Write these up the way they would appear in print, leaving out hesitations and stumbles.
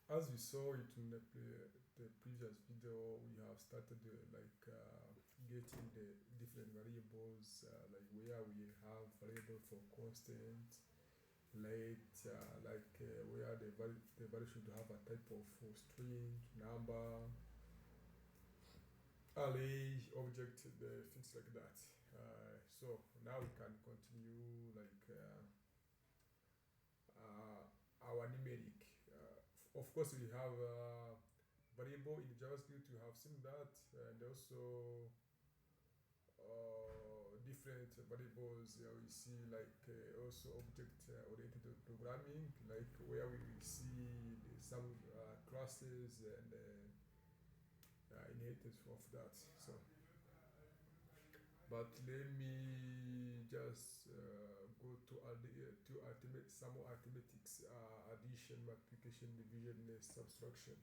as we saw it in the previous video, we have started getting the different variables, like where we have variable for constant, late, where the value should have a type of string, number, array, object, the things like that. So now we can continue our numeric. Of course, we have variable in JavaScript. We have seen that, and also different variables. We see also object-oriented programming, like where we will see some classes and inheritance of that. So, but let me just go to some more arithmetics, addition, multiplication, division, subtraction.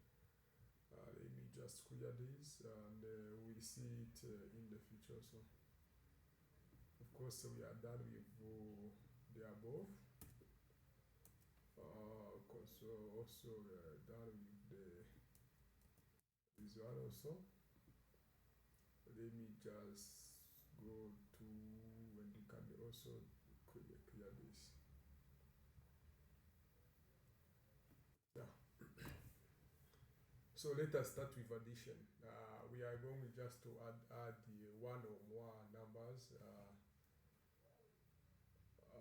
Let me just clear this, and we'll see it in the future. So, of course, we are done with the above. Also done with this one also. Let me just go to, and you can also clear this. Yeah. So let us start with addition. We are going just to add the one or more numbers.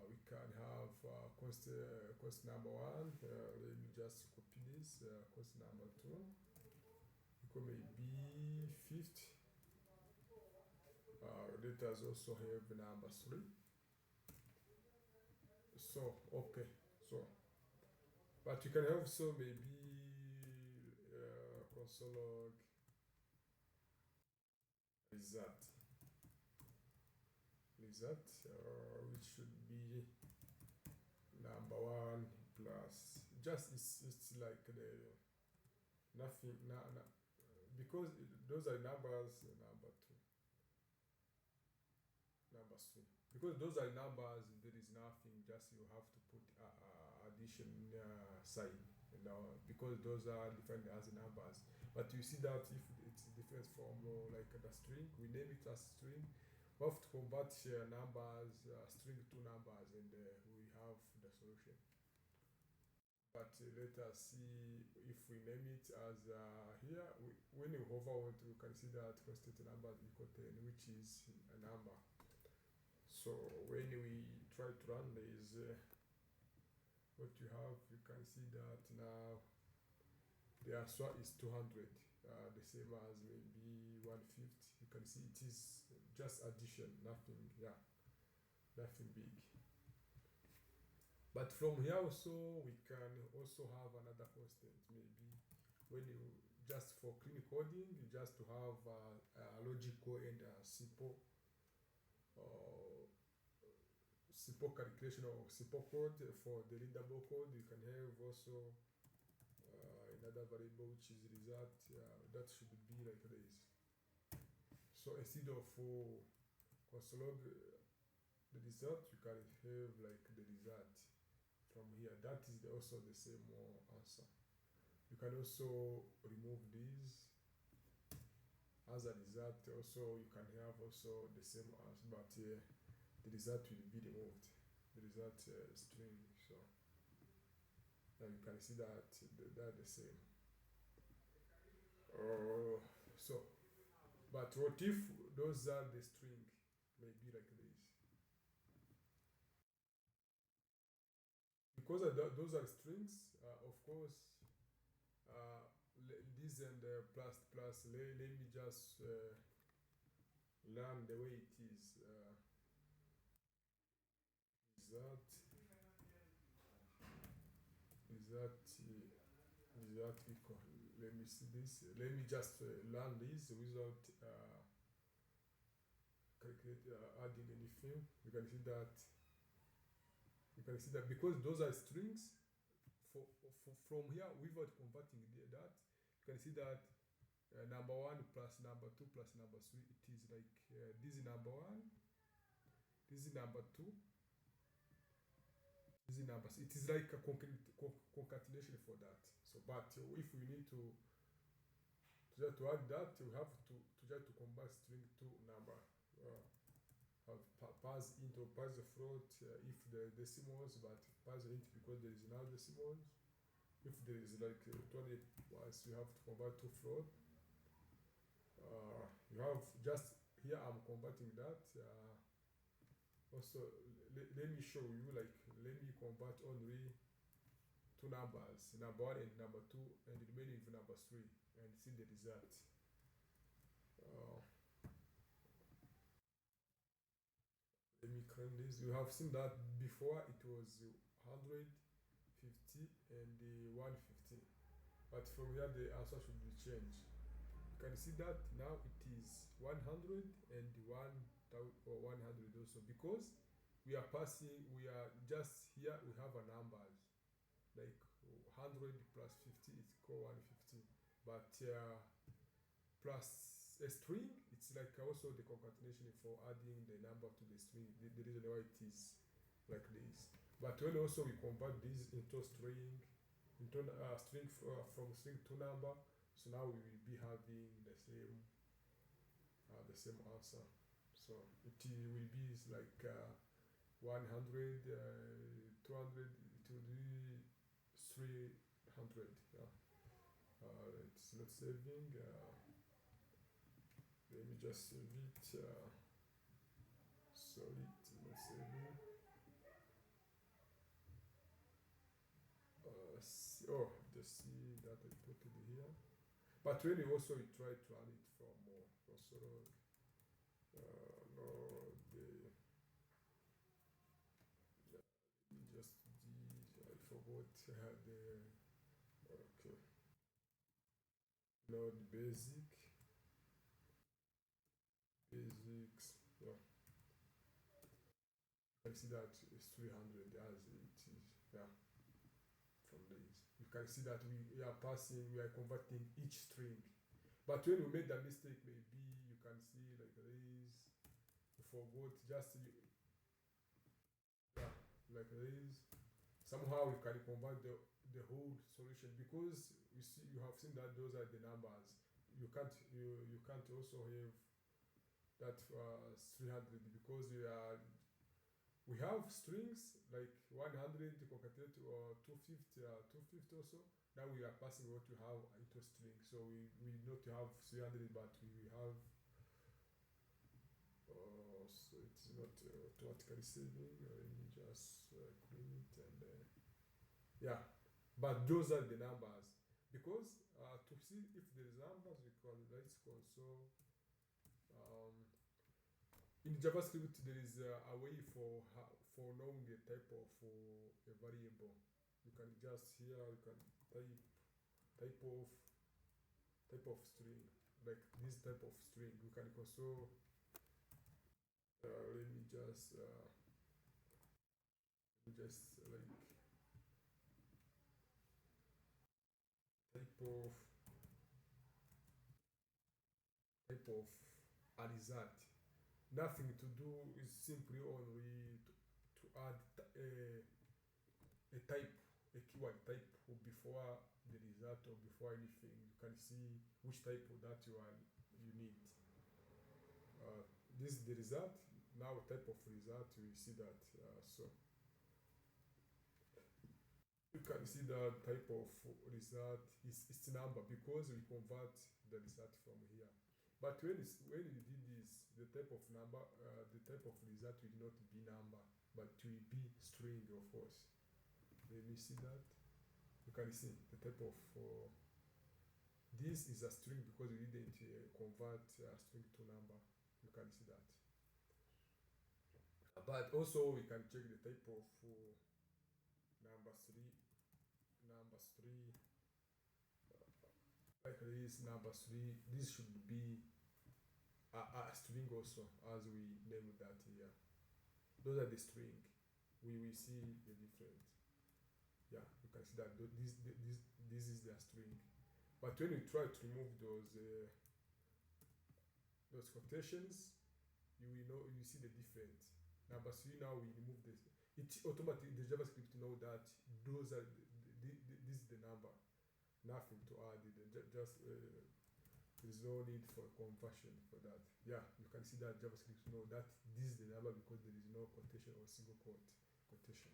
We can have cost number one. Let me just copy this. Cost number two. It may be fifth. Let us also have number three. So okay. So, but you can also maybe console log result, which should be number one plus just it's like the nothing because those are numbers, number two, number three, because those are numbers. There is nothing, just you have to put addition sign, because those are defined as numbers. But you see that if it's different from like the string, we name it as string. We have to convert numbers, string to numbers, and we have the solution. But let us see if we name it as here. When you hover on it, you can see that constant number is equal to 10, which is a number. So when we try to run this, what you have, you can see that now the answer is 200, the same as maybe 150. You can see it is just addition, nothing big. But from here also, we can also have another constant. Maybe when you just for clean coding, you just to have a logical and a simple calculation or simple code for the readable code. You can have also another variable which is result. That should be like this. So instead of console log the result, you can have like the result from here. That is also the same answer. You can also remove these as a result. Also, you can have also the same answer, but the result will be removed. The result string. So now you can see that they're the same. But what if those are the string? Maybe like this. Because those are strings, of course, this and plus, let me just learn the way it is. Is that equal? Let me see this. Let me just learn this without adding anything. You can see that because those are strings, from here without converting that, you can see that number one plus number two plus number three, it is like this is number one, this is number two, using numbers. It is like a concatenation for that. So, but if we need to just to add that, we have to try to combine string to number. Have pass int or pass the float if the decimals, but pass the int because there is now decimals. If there is like 20 once, you have to convert to float. You have just here I'm converting that. Also, let me show you, like, let me convert only two numbers, number 1 and number 2, and the remaining for number 3, and see the result. Let me clean this. You have seen that before it was 150 and 150, but from here the answer should be changed. You can see that now it is 100 and 100 also, because we are passing, we are just here, we have a numbers like 100 plus 50 is equal 150, but plus a string, it's like also the concatenation for adding the number to the string. The reason why it is like this. But when also we convert this into string, into string from string to number, so now we will be having the same answer. So it will be like 100, 200, it will be 300. Yeah. It's not saving. Let me just save it. Sorry, it's not saving. The C that I put it here. But when you also try to run it from more, also no, just I forgot the okay. No, the basics. Yeah. I see that it's 300 as it is. Yeah. From this, you can see that we are passing, we are converting each string. But when we made the mistake, maybe you can see like this, you forgot just yeah, like this. Somehow we can convert the whole solution, because you see, you have seen that those are the numbers. You can't also have that 300, because we have strings like 100 concatenate to 250 also. Now we are passing what we have into string, so we not have 300, but we have so it's not automatically saving. Let me just clean it, and yeah, but those are the numbers, because to see if there is numbers, we can let's console. In JavaScript, there is a way for knowing the type of a variable. You can just here you can type of string, like this type of string. You can also let me just like type of a result. Nothing to do, is simply only to add a type, a keyword type before the result or before anything. You can see which type of that you need. This is the result. Now type of result, we see that. So you can see the type of result is its number, because we convert the result from here. But when you did this, the type of number, the type of result will not be number, but it will be string, of course. Let me see that. You can see the type of this is a string, because we didn't convert a string to number. You can see that. But also we can check the type of number 3, like this number 3. This should be a string also, as we name that here. Those are the string. We will see the difference. Yeah, you can see that this is their string. But when you try to remove those quotations, you will know, you see the difference. Number 3, now we remove this. it automatically, the JavaScript know that those are this is the number, nothing to add it, just there's no need for conversion for that. Yeah, you can see that JavaScript know that this is the number because there is no quotation or single quote quotation.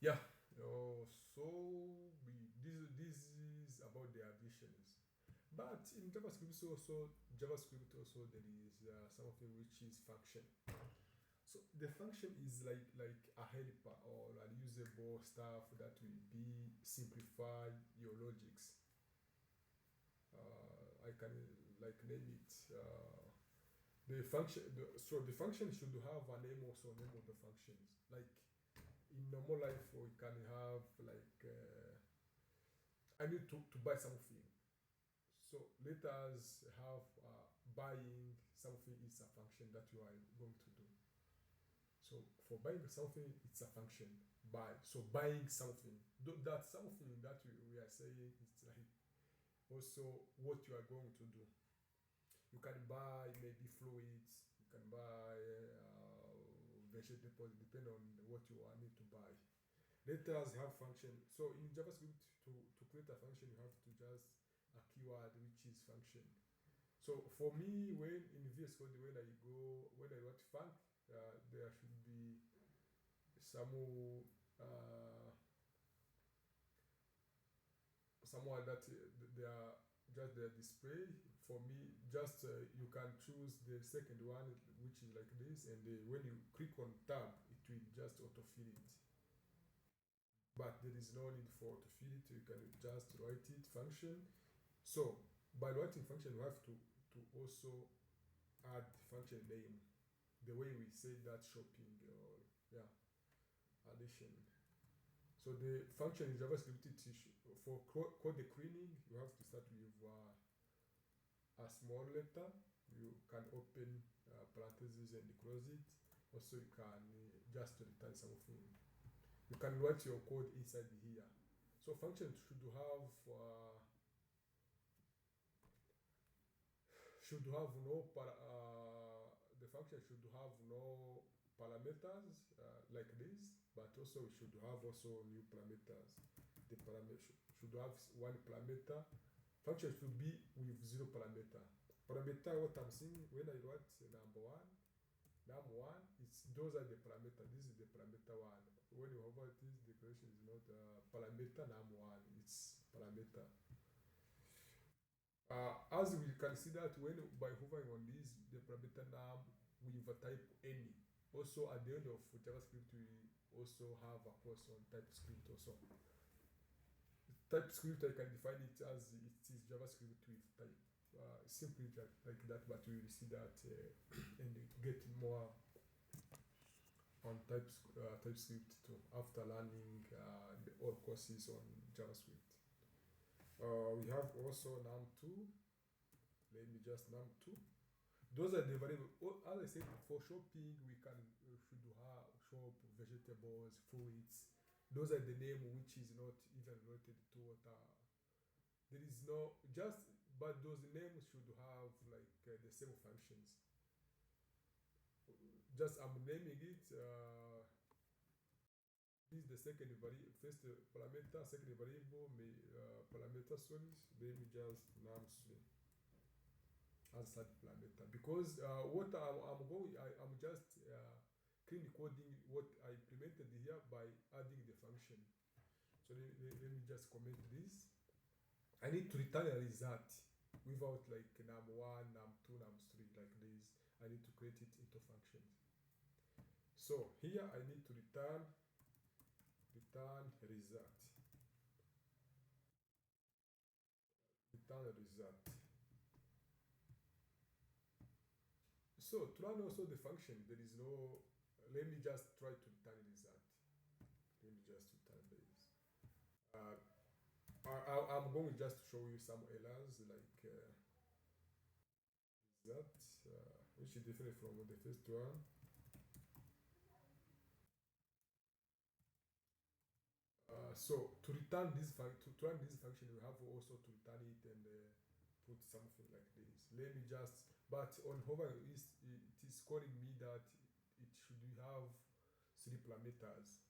Yeah. So this is about the additions. But in JavaScript also there is something which is function. So the function is like a helper or a usable stuff that will be simplify your logics. I can like name it. The function. So the function should have a name also, name of the functions. Like in normal life, we can have like I need to buy something. So let us have buying something is a function that you are going to do. So for buying something, it's a function. Buy. So buying something. That something that we are saying is like also what you are going to do. You can buy maybe fluids. You can buy vegetables, depending on what you are need to buy. Let us have function. So in JavaScript, to create a function, you have to just a keyword which is function. So for me, when in VS Code, when I write func, there should be someone that they are just the display. For me, just you can choose the second one, which is like this, and when you click on tab, it will just autofill it. But there is no need for autofill it. You can just write it function. So by writing function, you have to also add function name, the way we say that shopping or addition. So the function in JavaScript for code cleaning, you have to start with a small letter. You can open parentheses and close it. Also, you can just return something. You can write your code inside here. So function should have no the function should have no parameters like this, but also it should have also new parameters. The parameter should have one parameter. Function should be with 0 parameter. Parameter, what I'm seeing when I write number one, it's those are the parameter. This is the parameter one. When you hover this declaration is not parameter num1, it's parameter. As we can see that when by hovering on this, the parameter num with a type any. Also at the end of JavaScript, we also have a course on TypeScript also. TypeScript, I can define it as it is JavaScript with type. Simply like that, but we will see that and get more on TypeScript too after learning all courses on JavaScript. We have also num2. Let me just num2. Those are the variables. As I said, for shopping, we should have shop vegetables, fruits. Those are the name which is not even related to what there is no just, but those names should have like the same functions. Just I'm naming it. This is the second variable, first parameter, second variable, parameter sorry. Let me just num3 as third parameter because what I'm just clean coding what I implemented here by adding the function. So let me just comment this. I need to return a result without like num1, num2, num3 like this. I need to create it into functions. So here I need to return result. Return a result. So to run also the function, there is no. Let me just try to return a result. Let me just return this. I'm going just to show you some errors like that, which is different from the first one. So to return this function, we have also to return it and put something like this. Let me just, but on hover it is calling me that it should have three parameters.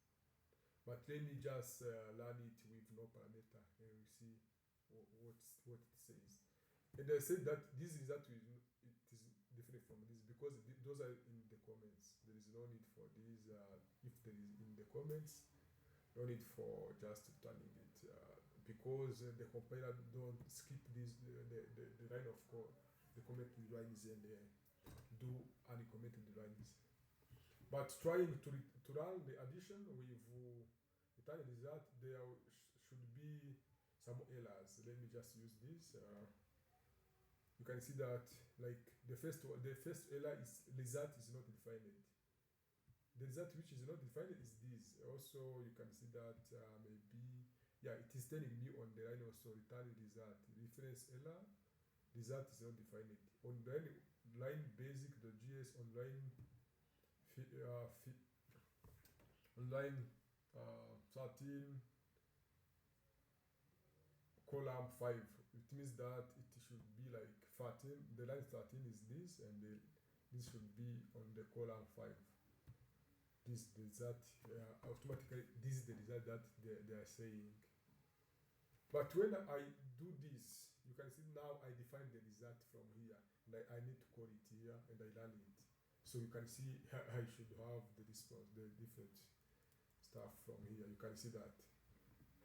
But let me just learn it with no parameter, and we see what it says. And I said that this result it is different from this because those are in the comments. There is no need for these. If there is in the comments, no need for just turning it because the compiler don't skip this the line of code, the commented lines, and do uncommented lines. But trying to run the addition with the final result, there should be some errors. Let me just use this. You can see that like the first error is result is not defined. The result which is not defined is this. Also, you can see that maybe it is telling me on the line also return result reference error. Result is not defined on line basic.js on line 13 column 5. It means that it should be like 13. The line 13 is this, and this should be on the column 5. This the result automatically. This is the result that they are saying. But when I do this, you can see now I define the result from here, and I need to call it here, and I run it. So you can see I should have the response, the different stuff from here. You can see that.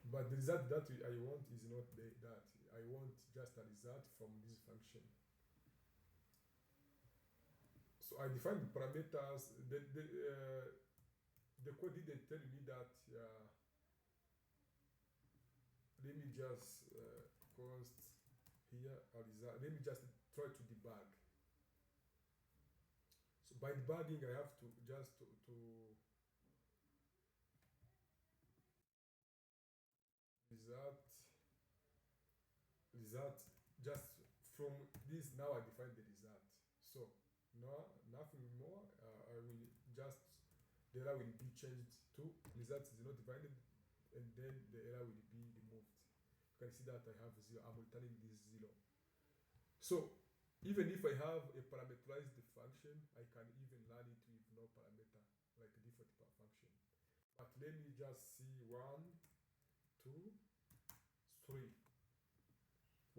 But the result that I want is not that. I want just a result from this function. So I define the parameters. The code didn't tell me that. Let me just const here a result. Let me just try to debug. So by debugging, I have to just to result just from this. Now I define the result. So no, nothing more. I will just the error will be changed to result is not divided, and then the error will be removed. You can see that I have 0. I'm returning this 0. So even if I have a parameterized function, I can even run it with no parameter, like a default function. But let me just see 1, 2, 3.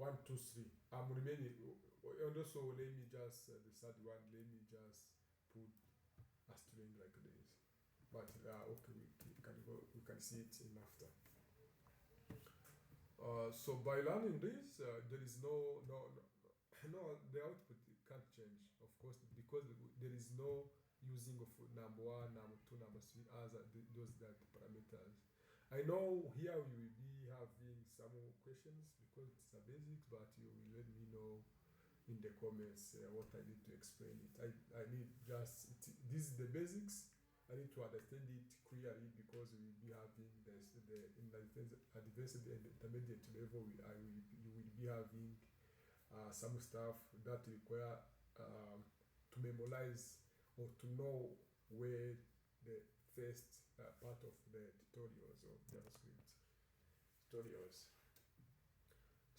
1, 2, 3. I'm remaining. And also, let me just the third one. Let me just put a string like this. But okay, we can see it in after. So by learning this, there is no, the output can't change, of course, because there is no using of number 1, number 2, number 3 as those that parameters. I know here we will be having some questions because it's a basics, but you will let me know in the comments what I need to explain it. I need just, this is the basics. I need to understand it clearly because we will be having in the advanced and intermediate level. You will be having some stuff that require to memorize or to know where the first part of the tutorials of JavaScript tutorials.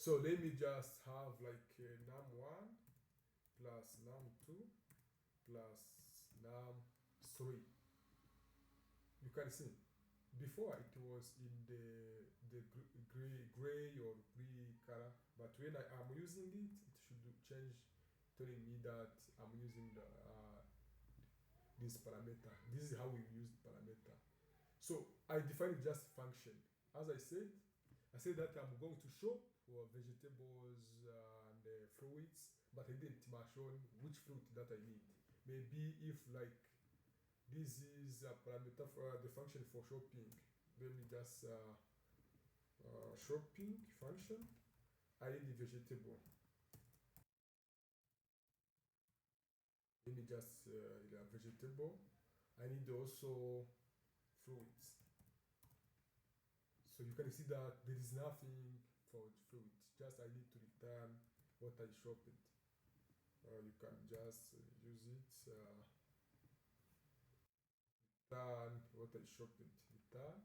So let me just have like num1 plus num2 plus num3. You can see before it was in the gray or green color, but when I am using it, it should change, telling me that I'm using this parameter. This is how we use the parameter. So I define just function. As I said that I'm going to shop for vegetables and fruits, but I didn't mention which fruit that I need. Maybe if like this is a parameter for the function for shopping. Let me just shopping function. I need the vegetable. Let me just vegetable. I need also fruits. So you can see that there is nothing for fruit. Just I need to return what I shopped. You can just use it. Return what I shopped. Return.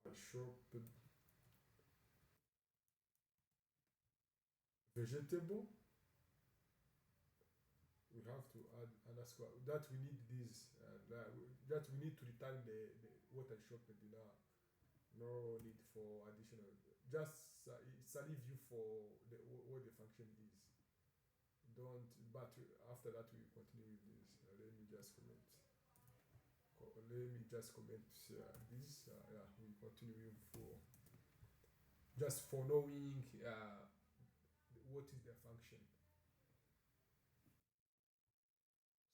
I shopped vegetable, we have to add underscore that we need this that we need to return the what I shopped now. No need for additional. Just it's a review for what the function is. Don't. But after that we continue with this. Let me just comment. Let me just comment this. Yeah, we continue for just for knowing what is the function.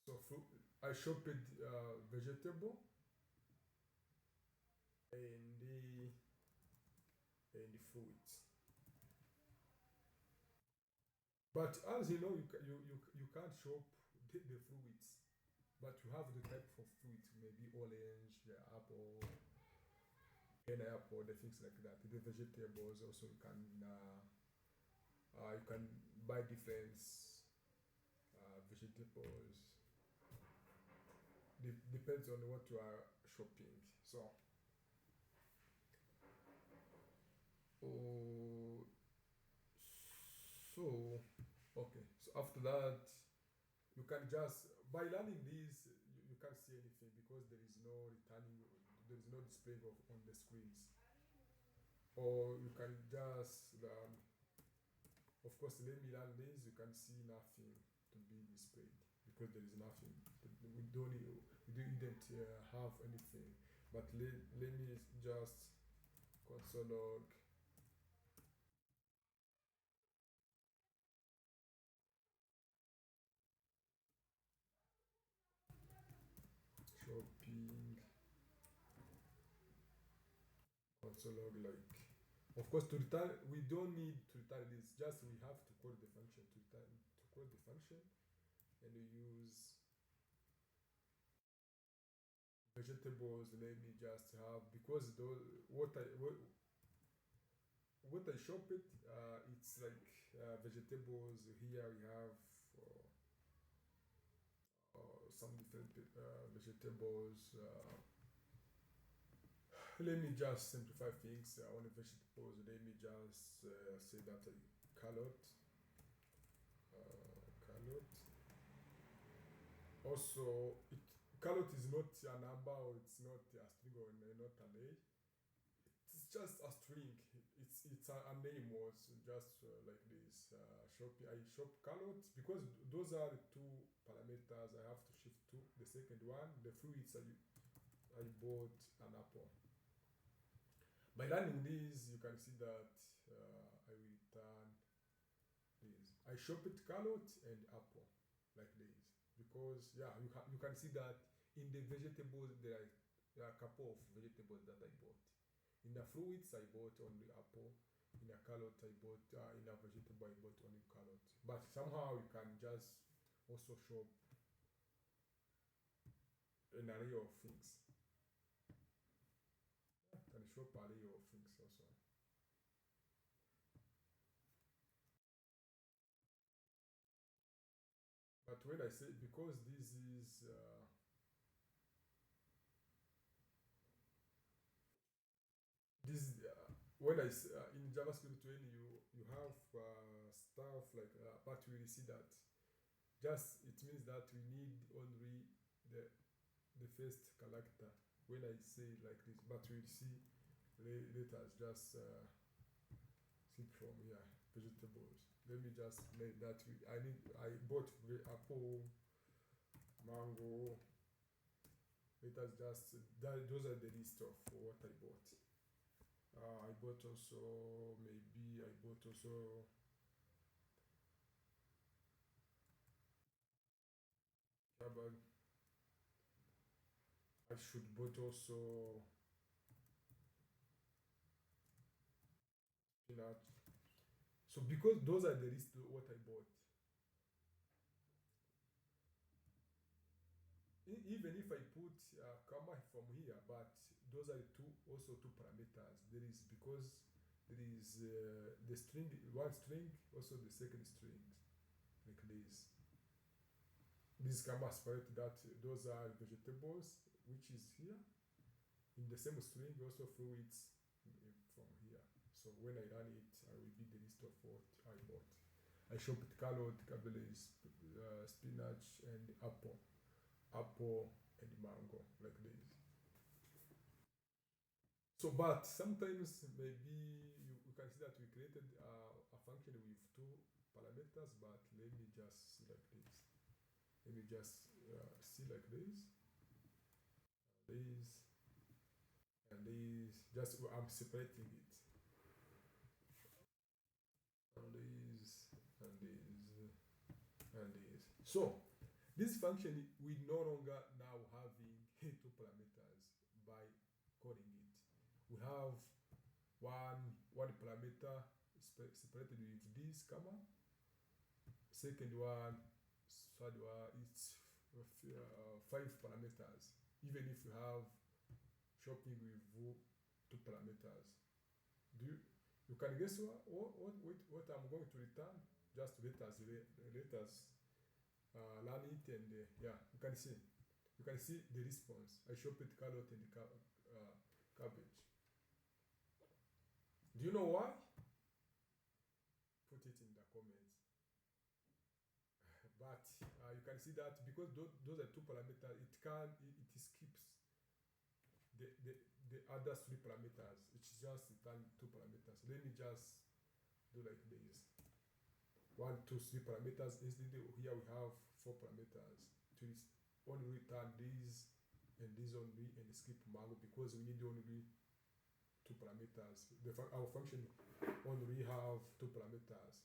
So I shopped vegetable and the fruits. But as you know, you can't shop the fruits, but you have the type of fruit, maybe orange, apple, pineapple, the things like that. The vegetables also you can buy different vegetables. Depends on what you are shopping. So. Oh, so okay. So after that, you can just by learning this, you can't see anything because there is no returning, there is no display on the screens. Or you can just of course, let me learn this. You can see nothing to be displayed because there is nothing. We didn't have anything. But let me just console log. Shopping console log like. Of course, to return, we don't need to return this. Just we have to call the function to return to call the function, and we use vegetables. Let me just have because those what I shop it. It's like vegetables. Here we have some different vegetables. Let me just simplify things on the vegetables. Let me just say that carrot. Carrot. Also, carrot is not a number or it's not a string or not an array. It's just a string. It's a name also just like this. I shop carrots because those are the two parameters I have to shift to. The second one, the fruits I bought an apple. By learning this, you can see that I will return this. I shop it carrot and apple like this because you can see that in the vegetables there are a couple of vegetables that I bought. In the fruits I bought only apple. In a carrot I bought in a vegetable I bought only carrot. But somehow you can just also shop an array of things. Can shop array of things also. But when I say because this is this when I in JavaScript when you have stuff like but we will see that just it means that we need only the first character when I say like this, but we'll see later just see from here vegetables. Let me just make that I bought apple, mango. Let us just those are the list of what I bought. I bought also maybe I bought also cabbage. I should bought also spinach. So because those are the list of what I bought. Even if I put comma from here, but those are two parameters. There is because there is the string, one string, also the second string, like this. This comma separate that those are vegetables, which is here. In the same string, also fruits from here. So when I run it, I will be the list of what I bought. I shop it carrot, cabbage, spinach, and apple and mango like this. So, but sometimes maybe you can see that we created a function with two parameters, but let me just see like this. Let me just see like this, and this. Just I'm separating it. And this, and this, and this. So this function we no longer now having two parameters by calling it. We have one parameter separated with this comma. Second one, third one, it's 5 parameters. Even if you have shopping with 2 parameters, you can guess what I'm going to return? Just let us learn it, and yeah, you can see the response. I shop it carrot and cabbage. Do you know why? Put it in the comments. But you can see that because those are 2 parameters, it skips the other 3 parameters. It's just return 2 parameters. Let me just do like this. 1, 2, 3 parameters. Instead here we have 4 parameters. To only return these and these only, and skip mango because we need only 2 parameters. Our function only have 2 parameters.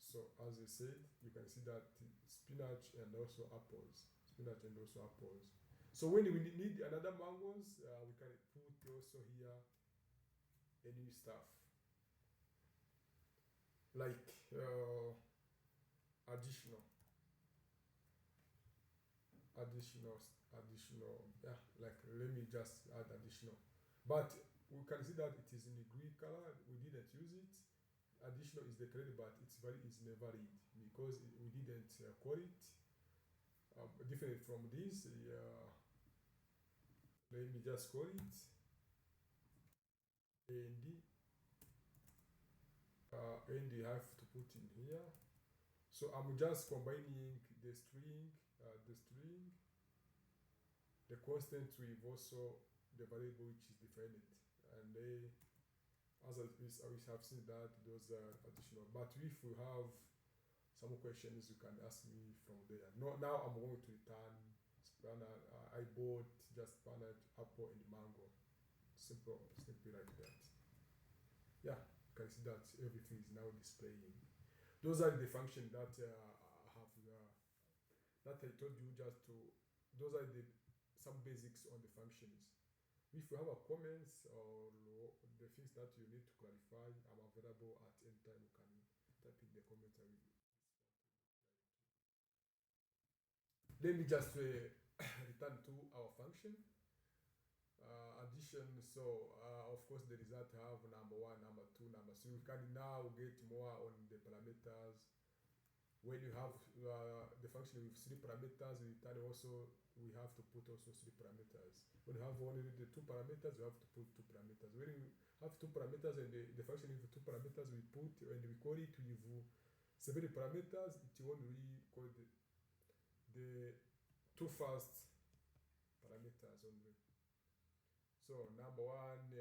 So as I said, you can see that spinach and also apples. So when we need another mangoes, we can put also here any stuff like additional. Yeah, like let me just add additional. But we can see that it is in the green color. We didn't use it. Additional is declared, but it's never read because we didn't call it. Different from this, let me just call it and you have to put in here. So I'm just combining the string, the constant with also the variable which is defined, and as we have seen that those are additional. But if you have some questions, you can ask me from there. Now I'm going to return spinach. I bought just spinach, apple, and mango. Simple like that. Yeah, you can see that everything is now displaying. Those are the functions that I have that I told you just to. Those are some basics on the functions. If you have a comments or the things that you need to clarify, I'm available at any time. You can type in the comments. Let me just return to our function. Addition. So of course the result have number 1, number 2, number 3. We can now get more on the parameters. When you have the function with 3 parameters, we return also. We have to put also 3 parameters. When you have only the 2 parameters, you have to put 2 parameters. When you have 2 parameters and the function with 2 parameters, we put and we call it with 7 parameters. It only call the 2 first parameters only. So number 1,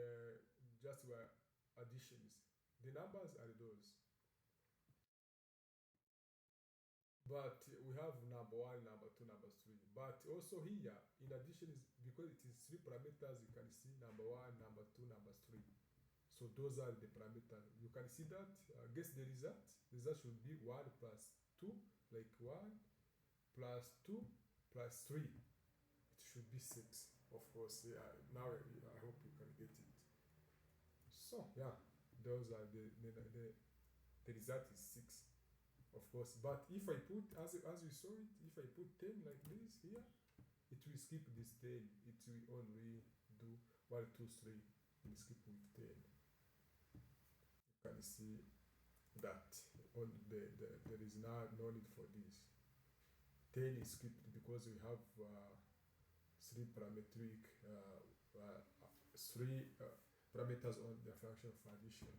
just were additions. The numbers are those. But we have number 1, number 2, number 3. But also here, in addition, is because it is 3 parameters, you can see number 1, number 2, number 3. So those are the parameters. You can see that. Guess the result. The result should be 1 plus 2, like 1 plus 2 plus 3. It should be 6, of course. Yeah. Now I hope you can get it. So yeah, those are the result is 6. Of course, but if I put, as we saw it, if I put 10 like this here, it will skip this 10. It will only do 1, 2, 3, and skip with 10. You can see that on there is no need for this. 10 is skipped because we have 3 parametric 3 parameters on the function of addition.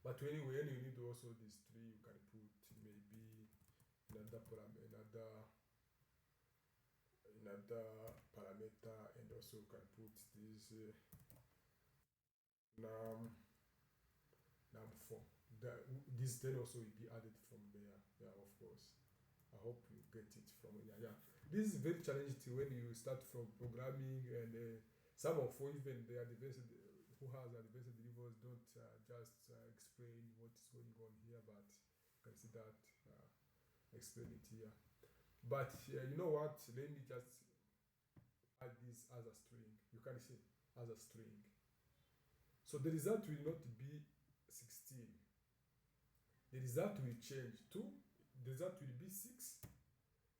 But when you need also these three, you can put maybe another parameter, and also you can put this num4. This then also will be added from there. Yeah, of course. I hope you get it from here. Yeah, this is very challenging when you start from programming, and some of even the advanced who has advanced levels don't just explain what is going on here, but you can see that explain it here. But you know what? Let me just add this as a string. You can see as a string. So the result will not be 16. The result will change to, the result will be 6,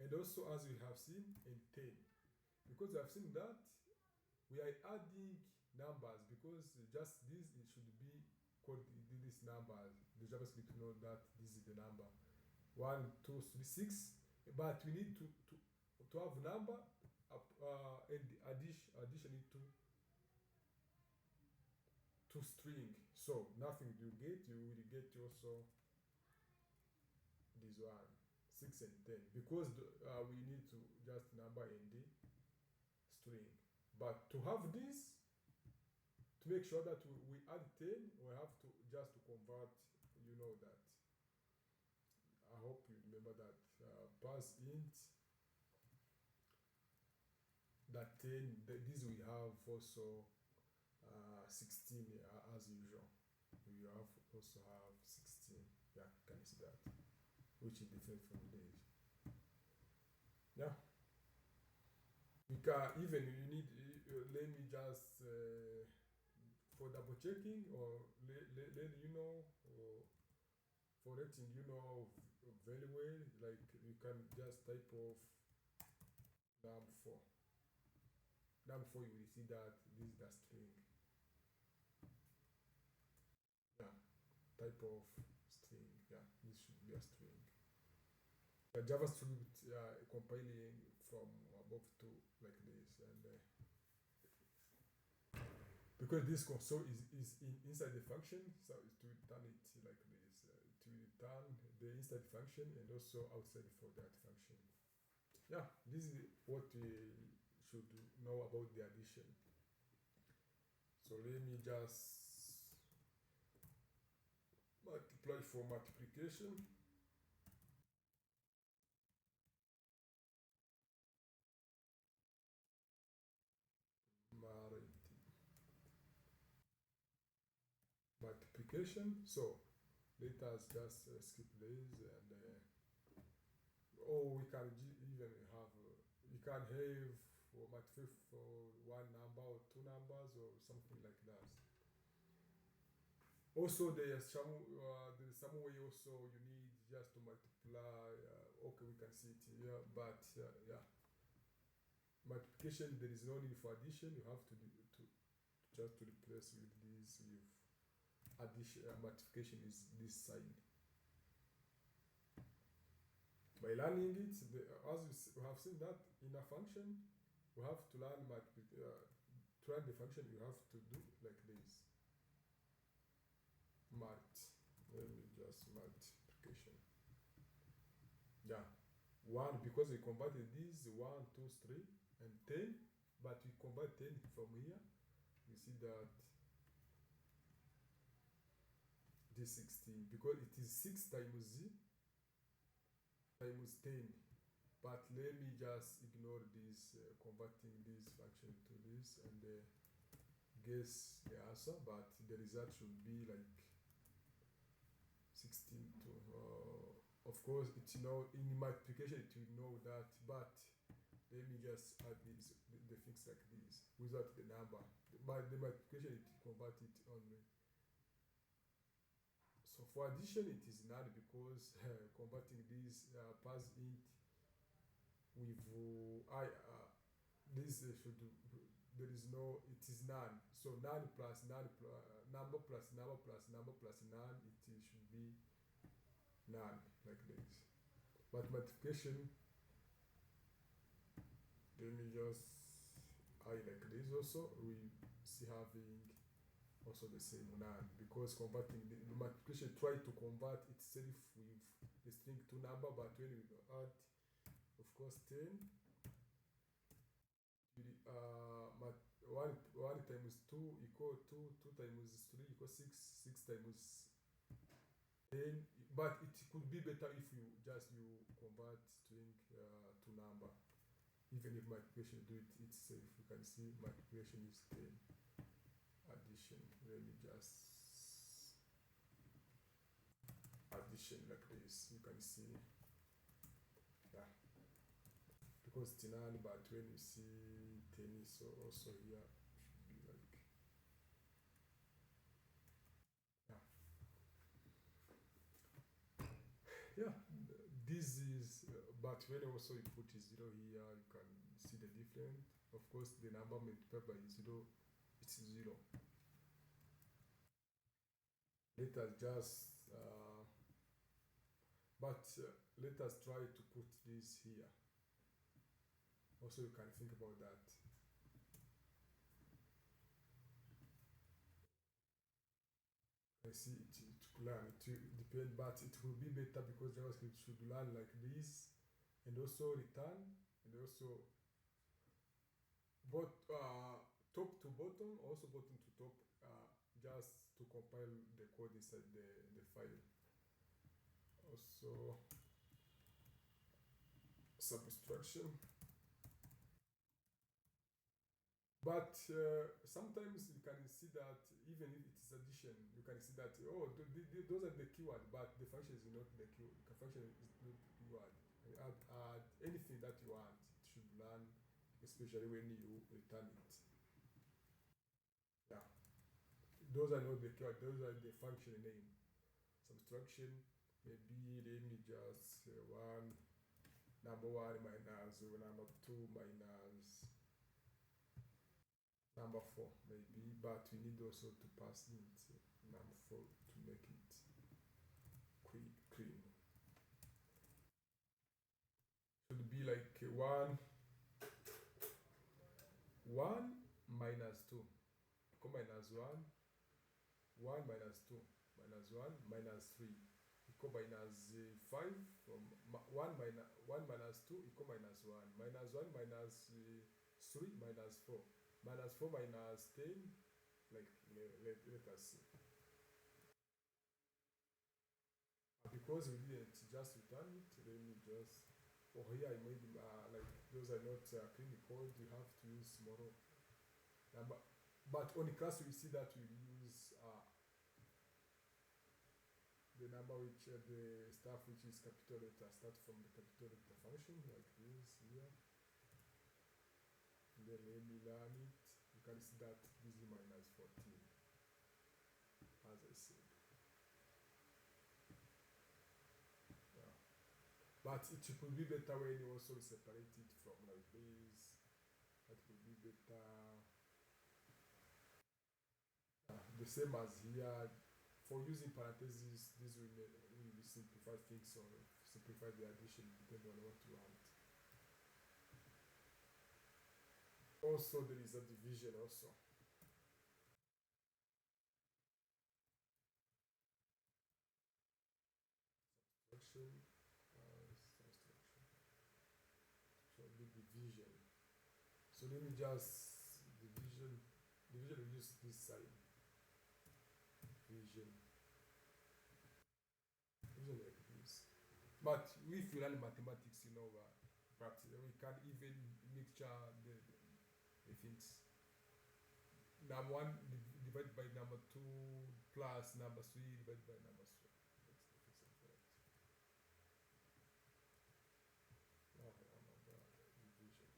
and also as we have seen in 10. Because we have seen that we are adding numbers, because just this it should be called this number. The JavaScript know that this is the number 1, 2, 3, 6, but we need to have number and addition it to string. So nothing you get, you will get also this one 6 and 10, because we need to just number in the string. But to have this, to make sure that we add 10, we have to just to convert, you know that. I hope you remember that pass int that 10, this we have also 16 as usual. We have also have 16. Yeah, can you see that? Which is different from this. Yeah. You can even, you need, let me just for double checking, or let you know, or for letting you know very well, like you can just type of num4. Num4, you will see that this is the string. Yeah, type of string. Yeah, this should be a string. The JavaScript compiling from above to like this, and because this console is inside the function, so it will return it like this. It will return the inside function and also outside for that function. Yeah, this is what we should know about the addition. So let me just multiply for multiplication. Multiplication. So let us just skip this, and we can even have you can have for multiply for one number or two numbers or something like that. Also there's some way also you need just to multiply. Okay, we can see it here, but yeah, multiplication, there is no need for addition. You have to just to replace with this with addition. Multiplication is this side. By learning it, as we have seen that in a function, we have to learn to learn the function. You have to do like this. Let me just multiplication. Yeah, 1, because we converted this 1, 2, 3, and 10, but we convert 10 from here. You see that this 16, because it is 6 times z times 10. But let me just ignore this, converting this function to this, and guess the answer. But the result should be like 16 to, of course, it's in multiplication it will know that, but let me just add this, the things like this, without the number. But the multiplication it convert it only. So for addition it is none, because converting this pass int with this should there is no, it is none. So none plus none number plus number plus number plus none, it should be none like this. But multiplication, let me just like this also, we see having also the same none, because converting the multiplication try to convert itself with the string to number, but when we add, of course, 10 to the one times 2 equal 2 times 3 equal 6 times 10, but it could be better if you convert string to number. Even if multiplication do it itself, you can see multiplication is 10. Addition, let me just addition like this, you can see, yeah, because it's 9, but when you see 10 is also here, should be like, yeah, this is, but when also you put a 0 here, you can see the difference. Of course, the number multiplied by 0, it's 0. Let us just, let us try to put this here. Also, you can think about that. I see it learn, it depend, but it will be better because JavaScript should learn like this, and also return, and also both top to bottom, also bottom to top, just to compile the code inside the file. Also subtraction. But sometimes you can see that even if it is addition, you can see that, oh, those are the keyword, but the function is not the keyword. The function is not the keyword. You add anything that you want, it should learn, especially when you return it. Yeah, those are not the keyword, those are the function name. Subtraction, maybe let me just number 1 minus number 2 minus number 4 maybe, but we need also to pass in number 4 to make it clean. Should be like 1 minus 2 equal minus 1 minus 2 minus 1 minus 3 equal minus 5 from 1 minus 2 equal minus 1 minus 1 minus 3 minus 4 minus 4 minus 10, like let us see. Because we didn't just return it, let me just, here I made like those are not clean code, you have to use small number. But on the class we see that we use the number which the stuff which is capital letter, start from the capital letter function like this here. And then let me learn it. You can see that this is minus 14, as I said. Yeah. But it would be better when you also separate it from like this. That would be better. The same as here. For using parentheses, this will simplify things or simplify the addition depending on what you want. Also, there is a division also. Subtraction. So the division. So let me just division we use this side. Division like this. But if you learn mathematics, you know, but we can even mixture the things. Number 1 divided by number 2 plus number 3 divided by number 3. That's the fix of that. Now another division.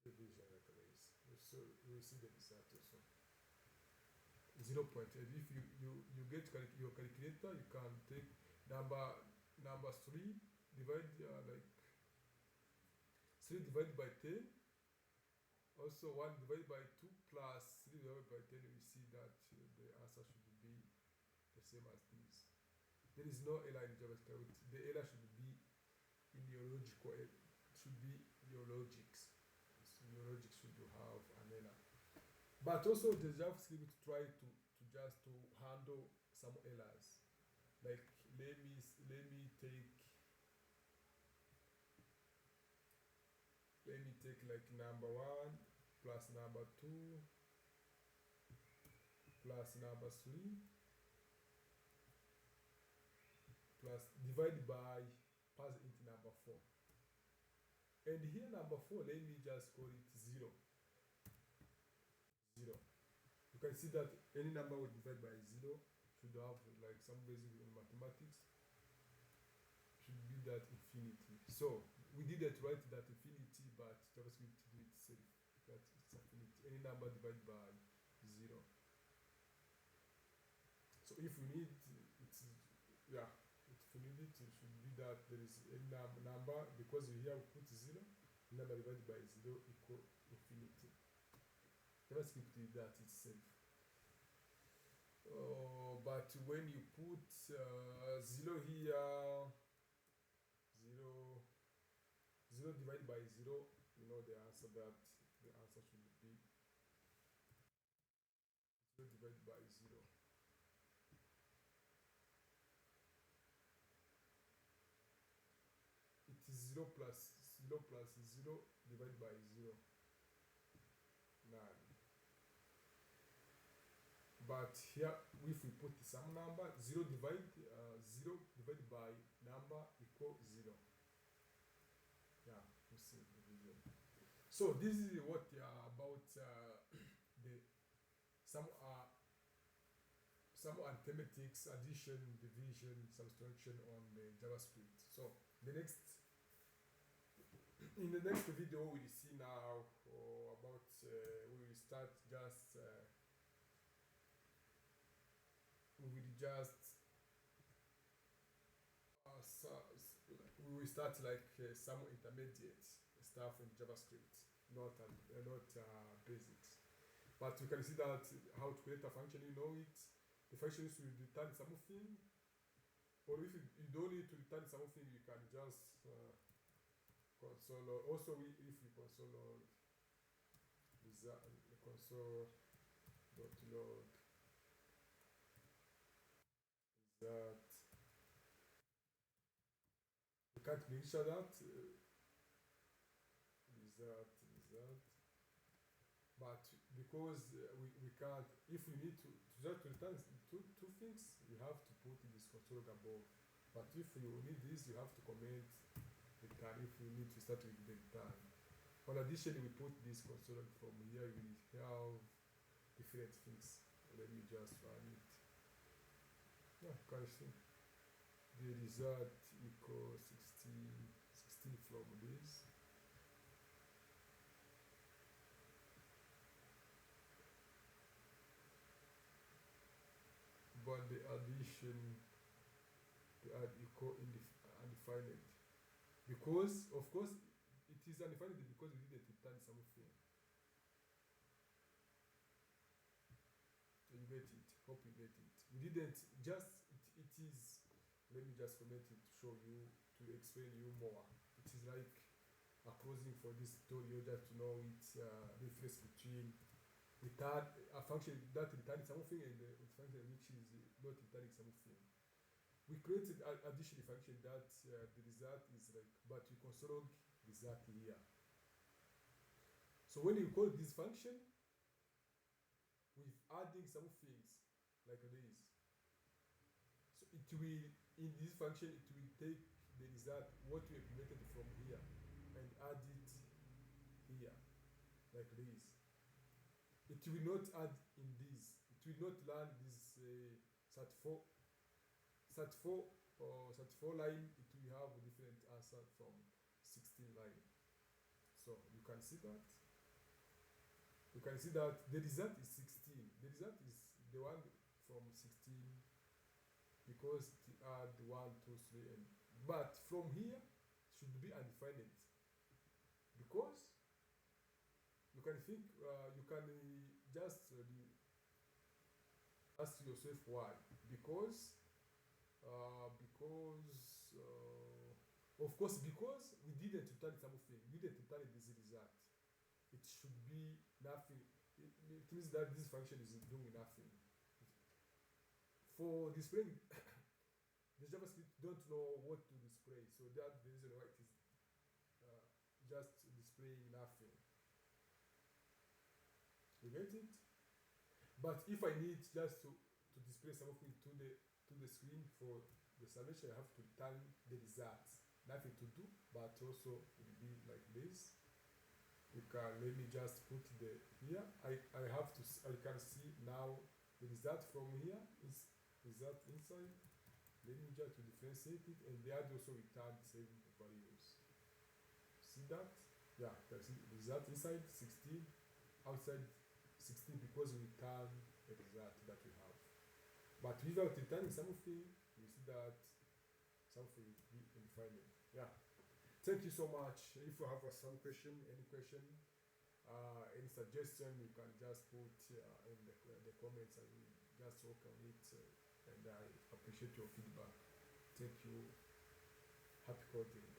Division like this. So we see the result also. 0.8. If you get your calculator, you can take number 3 divide like 3 divided by 10. Also 1 divided by 2 plus 3 divided by 10. We see that the answer should be the same as this. There is no error in JavaScript. The error should be in your logical. It should be your logics. your logic should have an error. But also the JavaScript try to just to handle some errors. Like let me take like number 1 plus number 2 plus number 3 plus divide by pass into number 4. And here number 4, let me just call it 0. 0. You can see that any number we divide by 0 should have like some basic in mathematics, should be that infinity. So we didn't write that infinity, but JavaScript do it itself. That it's infinity. Any number divided by 0. So if we need it's if we need it, it should be that there is a number, because here we put 0, number divided by 0 equal infinity. JavaScript did that itself. But when you put 0 here, 0 divided by 0, you know the answer should be 0 divided by 0. It is 0 plus 0 divided by 0. 9. But here, if we put some number, 0 divided by number equal 0. Yeah, you see the division. So this is what about some arithmetics, addition, division, subtraction on the JavaScript. So in the next video we'll see now about we will start just like some intermediate stuff in JavaScript, not basics. But you can see that how to create a function, you know it. The function should return something, or if you don't need to return something, you can just console. Also, if we console result, console.log that we can't make sure that result, but because we can't, if we need to just return two things, you have to put this console above. But if you need this, you have to comment return if you need to start with the return. On addition, we put this console from here, we have different things. Let me just run it. Yeah, you can see the result equals 16 from this. But the addition, the add equal undefined, because of course it is undefined because we didn't return something. You get it? Hope you get it. We didn't just it is. Let me just comment it to show you, to explain you more. It is like a closing for this tutorial, just to know it's difference between a function that returns something and a function which is not returning something. We created an additional function that the result is like, but you console result here. So when you call this function, with adding some things like this, so it will, in this function, it will take the result what we implemented from here and add it here like this. It will not add in this. It will not learn this SAT4 line. It will have a different answer from 16 line. So you can see that. You can see that the result is 16. The result is the one from 16 because it add 1, 2, 3, and but from here should be undefined because you can think, you can just ask yourself why. Because of course, because we didn't return something, we didn't return this result. it should be nothing. It means that this function is doing nothing. For displaying the JavaScript don't know what to display, so that's the reason why it is just displaying nothing. You get it? But if I need just to display something to the screen for the summation, I have to return the results. Nothing to do, but also it will be like this. You can let me just put the here. I have to I can see now the result from here is result inside. Let me just to differentiate it, and they are also return the same values. See that? Yeah, you can see result inside 16, outside 16 because we return a result that we have. But without returning something, you see that something will be infinite. Yeah. Thank you so much. If you have some question, any question, any suggestion, you can just put in the comments. I will just work on it, and I appreciate your feedback. Thank you. Happy coding.